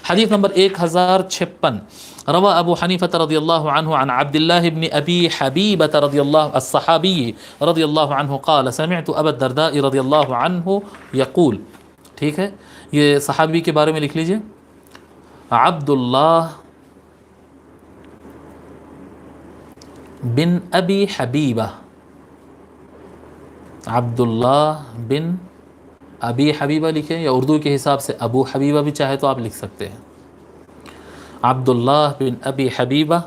حدیث نمبر 1056 روى أبو حنيفة رضي الله عنه عن عبد الله بن أبي حبيبة رضي الله الصحابي رضي الله عنه قال سمعت أبا الدرداء رضي الله عنه يقول. ٹھیک ہے، یہ صحابی کے بارے میں لکھ لیجئے، عبداللہ بن ابی حبیبہ، عبداللہ بن ابی حبیبہ لکھیں، یا اردو کے حساب سے ابو حبیبہ بھی چاہے تو آپ لکھ سکتے ہیں. عبداللہ بن ابی حبیبہ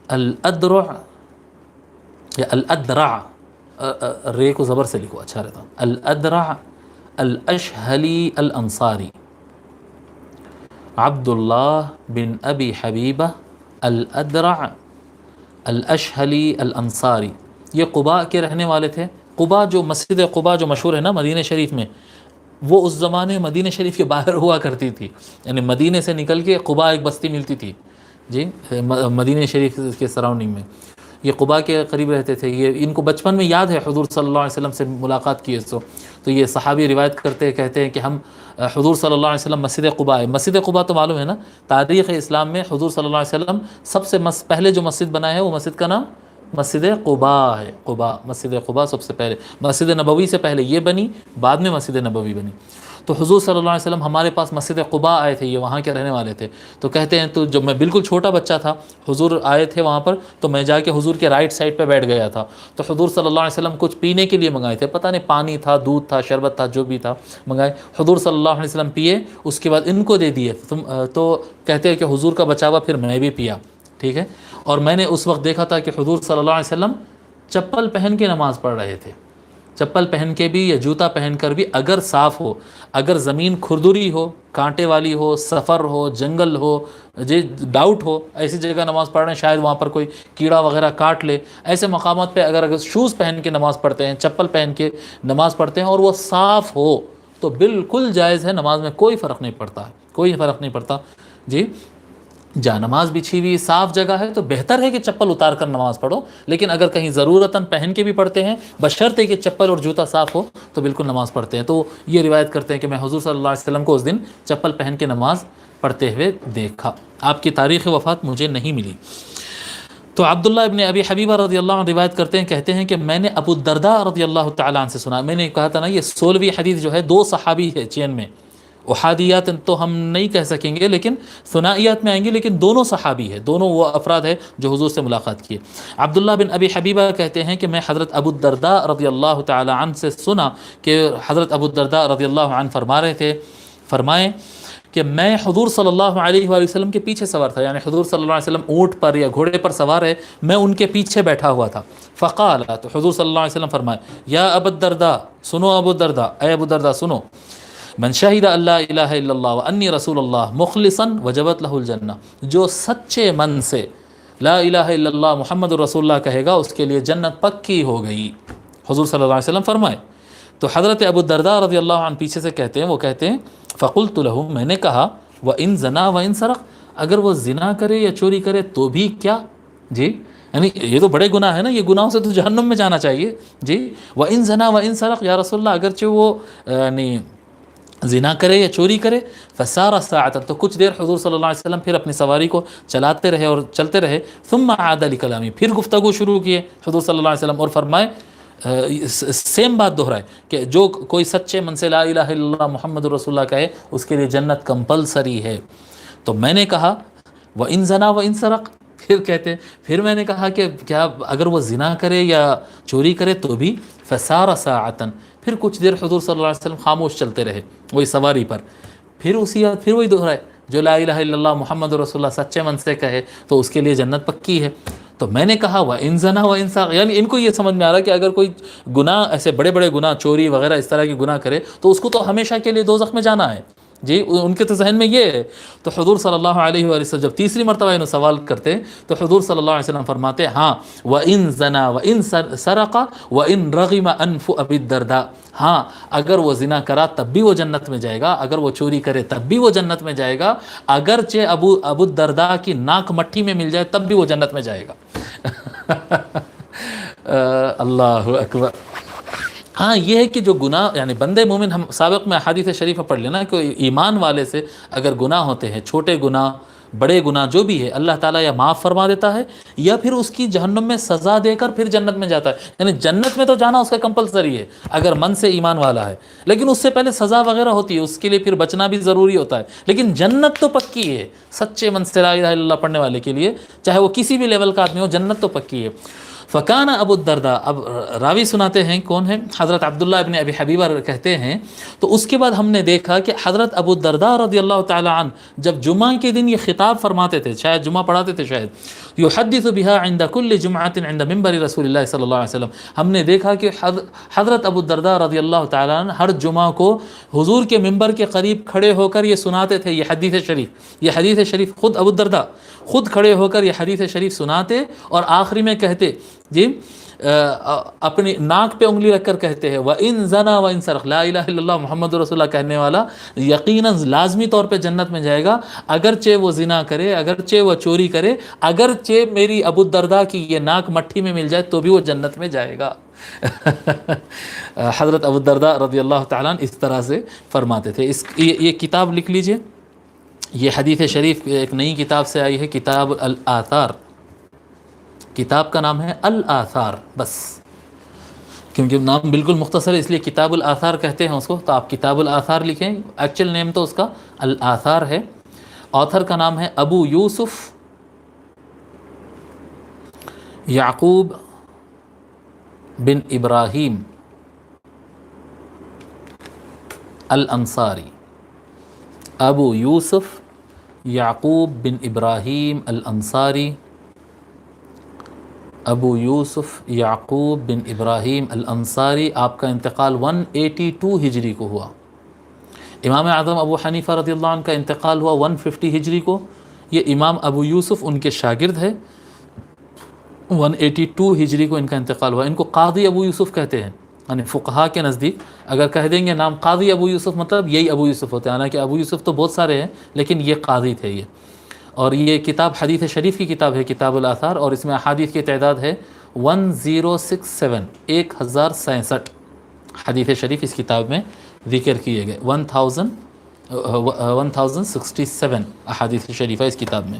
الادرع یا الادرع، رے کو زبر سے لکھو اچھا رہتا، الادرع الاشہلی الانصاری. عبداللہ بن ابی حبیبہ الادرع الاشہلی الانصاری، یہ قباء کے رہنے والے تھے. قباء جو مسجد قباء جو مشہور ہے نا مدینہ شریف میں، وہ اس زمانے مدینہ شریف کے باہر ہوا کرتی تھی. یعنی مدینہ سے نکل کے قباء ایک بستی ملتی تھی جی مدینہ شریف کے سراؤنڈنگ میں، یہ قباء کے قریب رہتے تھے. یہ ان کو بچپن میں یاد ہے حضور صلی اللہ علیہ وسلم سے ملاقات کی تو یہ صحابی روایت کرتے کہتے ہیں کہ ہم حضور صلی اللہ علیہ وسلم مسجد قباء ہے. مسجد قباء تو معلوم ہے نا، تاریخ اسلام میں حضور صلی اللہ علیہ وسلم سب سے پہلے جو مسجد بنایا ہے وہ مسجد کا نام مسجد قباء ہے. قباء، مسجد قباء سب سے پہلے، مسجد نبوی سے پہلے یہ بنی، بعد میں مسجد نبوی بنی. تو حضور صلی اللہ علیہ وسلم ہمارے پاس مسجد قباء آئے تھے، یہ وہاں کے رہنے والے تھے. تو کہتے ہیں تو جب میں بالکل چھوٹا بچہ تھا حضور آئے تھے وہاں پر، تو میں جا کے حضور کے رائٹ سائڈ پہ بیٹھ گیا تھا. تو حضور صلی اللہ علیہ وسلم کچھ پینے کے لیے منگائے تھے، پتہ نہیں پانی تھا، دودھ تھا، شربت تھا، جو بھی تھا منگائے. حضور صلی اللہ علیہ وسلم پیے، اس کے بعد ان کو دے دیے. تو کہتے ہیں کہ حضور کا بچا ہوا پھر میں بھی پیا. ٹھیک ہے، اور میں نے اس وقت دیکھا تھا کہ حضور صلی اللہ علیہ وسلم چپل پہن کے نماز پڑھ رہے تھے. چپل پہن کے بھی یا جوتا پہن کر بھی، اگر صاف ہو، اگر زمین کھردری ہو، کانٹے والی ہو، سفر ہو، جنگل ہو، ڈاؤٹ ہو، ایسی جگہ نماز پڑھ رہے ہیں، شاید وہاں پر کوئی کیڑا وغیرہ کاٹ لے، ایسے مقامات پہ اگر شوز پہن کے نماز پڑھتے ہیں، چپل پہن کے نماز پڑھتے ہیں اور وہ صاف ہو تو بالکل جائز ہے، نماز میں کوئی فرق نہیں پڑتا، کوئی فرق نہیں پڑتا جی. جہاں نماز بچھی ہوئی صاف جگہ ہے تو بہتر ہے کہ چپل اتار کر نماز پڑھو، لیکن اگر کہیں ضرورتاً پہن کے بھی پڑھتے ہیں، بشرطے کہ چپل اور جوتا صاف ہو تو بالکل نماز پڑھتے ہیں. تو یہ روایت کرتے ہیں کہ میں حضور صلی اللہ علیہ وسلم کو اس دن چپل پہن کے نماز پڑھتے ہوئے دیکھا. آپ کی تاریخ وفات مجھے نہیں ملی. تو عبداللہ ابن ابی حبیبہ رضی اللہ عنہ روایت کرتے ہیں، کہتے ہیں کہ میں نے ابو الدرداء رضی اللہ تعالیٰ عنہ سے سنا. میں نے کہا تھا نا یہ 16ویں حدیث جو ہے 2 صحابی ہے چین میں، احادیات تو ہم نہیں کہہ سکیں گے لیکن ثنائیات میں آئیں گے، لیکن دونوں صحابی ہے، دونوں وہ افراد ہے جو حضور سے ملاقات کیے. عبداللہ بن ابی حبیبہ کہتے ہیں کہ میں حضرت ابو الدرداء رضی اللہ تعالی عنہ سے سنا کہ حضرت ابو الدرداء رضی اللہ عنہ فرمائے کہ میں حضور صلی اللہ علیہ وآلہ وسلم کے پیچھے سوار تھا. یعنی حضور صلی اللہ علیہ وسلم اونٹ پر یا گھوڑے پر سوار ہے، میں ان کے پیچھے بیٹھا ہوا تھا. فقال، تو حضور صلی اللہ علیہ وسلم فرمائے، یا ابو الدرداء، سنو ابو الدرداء، اے ابو الدرداء سنو، من شہد اللہ الہ الا اللہ وانی رسول اللہ مخلصا وجبت لہ الجنہ، جو سچے من سے لا الہ الا اللہ محمد رسول اللہ کہے گا اس کے لیے جنت پکی ہو گئی. حضور صلی اللہ علیہ وسلم فرمائے. تو حضرت ابو الدرداء رضی اللہ عنہ پیچھے سے کہتے ہیں، وہ کہتے ہیں فقلت لہ، میں نے کہا، وَإِن زنا وَإِن سرق، اگر وہ زنا کرے یا چوری کرے تو بھی کیا جی، یعنی یہ تو بڑے گناہ ہے نا، یہ گناہوں سے تو جہنم میں جانا چاہیے جی. وَإِن زنا وَإِن سرق، یا رسول اللہ اگرچہ وہ یعنی زنا کرے یا چوری کرے، فسار ساعتا، تو کچھ دیر حضور صلی اللہ علیہ وسلم پھر اپنی سواری کو چلاتے رہے اور چلتے رہے. ثم عاد لکلامی، پھر گفتگو شروع کیے حضور صلی اللہ علیہ وسلم اور فرمائے، سیم بات دہرائے کہ جو کوئی سچے من سے لا الہ الا اللہ محمد رسول اللہ کہے اس کے لیے جنت کمپلسری ہے. تو میں نے کہا وَإِن زنا وَإِن سرق، پھر کہتے ہیں، پھر میں نے کہا کہ کیا اگر وہ زنا کرے یا چوری کرے تو بھی، فسار ساعتا، پھر کچھ دیر حضور صلی اللہ علیہ وسلم خاموش چلتے رہے وہی سواری پر. پھر پھر وہی دہرائے، جو لا الہ الا اللہ محمد رسول اللہ سچے من سے کہے تو اس کے لیے جنت پکی ہے. تو میں نے کہا وَإِن زنا وَإِن سرق، یعنی ان کو یہ سمجھ میں آ رہا کہ اگر کوئی گناہ، ایسے بڑے بڑے گناہ، چوری وغیرہ اس طرح کے گناہ کرے تو اس کو تو ہمیشہ کے لیے دوزخ میں جانا ہے جی، ان کے تو ذہن میں یہ ہے. تو حضور صلی اللہ علیہ وآلہ وسلم جب تیسری مرتبہ انہوں سوال کرتے تو حضور صلی اللہ علیہ وسلم فرماتے، ہاں وَإِن زنا وَإِن سرق وَإِن رغم أنف أبي الدرداء، ہاں اگر وہ زنا کرا تب بھی وہ جنت میں جائے گا، اگر وہ چوری کرے تب بھی وہ جنت میں جائے گا، اگرچہ ابو الدرداء کی ناک مٹھی میں مل جائے تب بھی وہ جنت میں جائے گا. اللہ اکبر. ہاں یہ ہے کہ جو گناہ یعنی بندے مومن، ہم سابق میں احادیث شریفہ پڑھ لینا کہ ایمان والے سے اگر گناہ ہوتے ہیں، چھوٹے گناہ بڑے گناہ جو بھی ہے، اللہ تعالیٰ یا معاف فرما دیتا ہے یا پھر اس کی جہنم میں سزا دے کر پھر جنت میں جاتا ہے. یعنی جنت میں تو جانا اس کا کمپلسری ہے اگر من سے ایمان والا ہے، لیکن اس سے پہلے سزا وغیرہ ہوتی ہے، اس کے لیے پھر بچنا بھی ضروری ہوتا ہے. لیکن جنت تو پکی ہے سچے من سے لا الہ الا اللہ پڑھنے والے کے لیے، چاہے وہ کسی بھی لیول کا آدمی ہو، جنت تو پکی ہے. فکان ابو الدرداء، اب راوی سناتے ہیں کون ہیں؟ حضرت عبداللہ ابن ابی حبیبہ کہتے ہیں تو اس کے بعد ہم نے دیکھا کہ حضرت ابو الدرداء رضی اللہ تعالی عنہ جب جمعہ کے دن یہ خطاب فرماتے تھے، شاید جمعہ پڑھاتے تھے، شاید یحدث بها عند كل جمعة عند منبر رسول اللہ صلی اللہ علیہ وسلم، ہم نے دیکھا کہ حضرت ابو الدرداء رضی اللہ تعالی عنہ ہر جمعہ کو حضور کے منبر کے قریب کھڑے ہو کر یہ سناتے تھے، یہ حدیث شریف خود ابو الدرداء خود کھڑے ہو کر یہ حدیث شریف سناتے اور آخری میں کہتے جی اپنی ناک پہ انگلی رکھ کر کہتے ہیں وَإِن زَنَا وَإِن سَرَقَ، لا الہ الا اللہ محمد رسول اللہ کہنے والا یقیناً لازمی طور پہ جنت میں جائے گا، اگرچہ وہ زنا کرے، اگرچہ وہ چوری کرے، اگرچہ میری ابو الدرداء کی یہ ناک مٹھی میں مل جائے تو بھی وہ جنت میں جائے گا. حضرت ابو الدرداء رضی اللہ تعالیٰ عنہ اس طرح سے فرماتے تھے. یہ کتاب لکھ لیجئے، یہ حدیث شریف ایک نئی کتاب سے آئی ہے، کتاب الآثار. کتاب کا نام ہے الآثار بس، کیونکہ نام بالکل مختصر ہے اس لیے کتاب الآثار کہتے ہیں اس کو. تو آپ کتاب الآثار لکھیں، ایکچوئل نیم تو اس کا الآثار ہے. آتھر کا نام ہے ابو یوسف یعقوب بن ابراہیم الانصاری. ابو یوسف یعقوب بن ابراہیم الانصاری، ابو یوسف یعقوب بن ابراہیم الانصاری. آپ کا انتقال 182 ہجری کو ہوا. امام اعظم ابو حنیفہ رضی اللہ عنہ کا انتقال ہوا 150 ہجری کو. یہ امام ابو یوسف ان کے شاگرد ہے، 182 ہجری کو ان کا انتقال ہوا. ان کو قاضی ابو یوسف کہتے ہیں، یعنی فقہا کے نزدیک اگر کہہ دیں گے نام قاضی ابو یوسف مطلب یہی ابو یوسف ہوتے ہیں، حالانکہ ابو یوسف تو بہت سارے ہیں لیکن یہ قاضی تھے یہ. اور یہ کتاب حدیث شریف کی کتاب ہے، کتاب الآثار، اور اس میں احادیث کی تعداد ہے 1067 1067 حدیث شریف اس کتاب میں ذکر کیے گئے. 1067 احادیث شریفہ اس کتاب میں.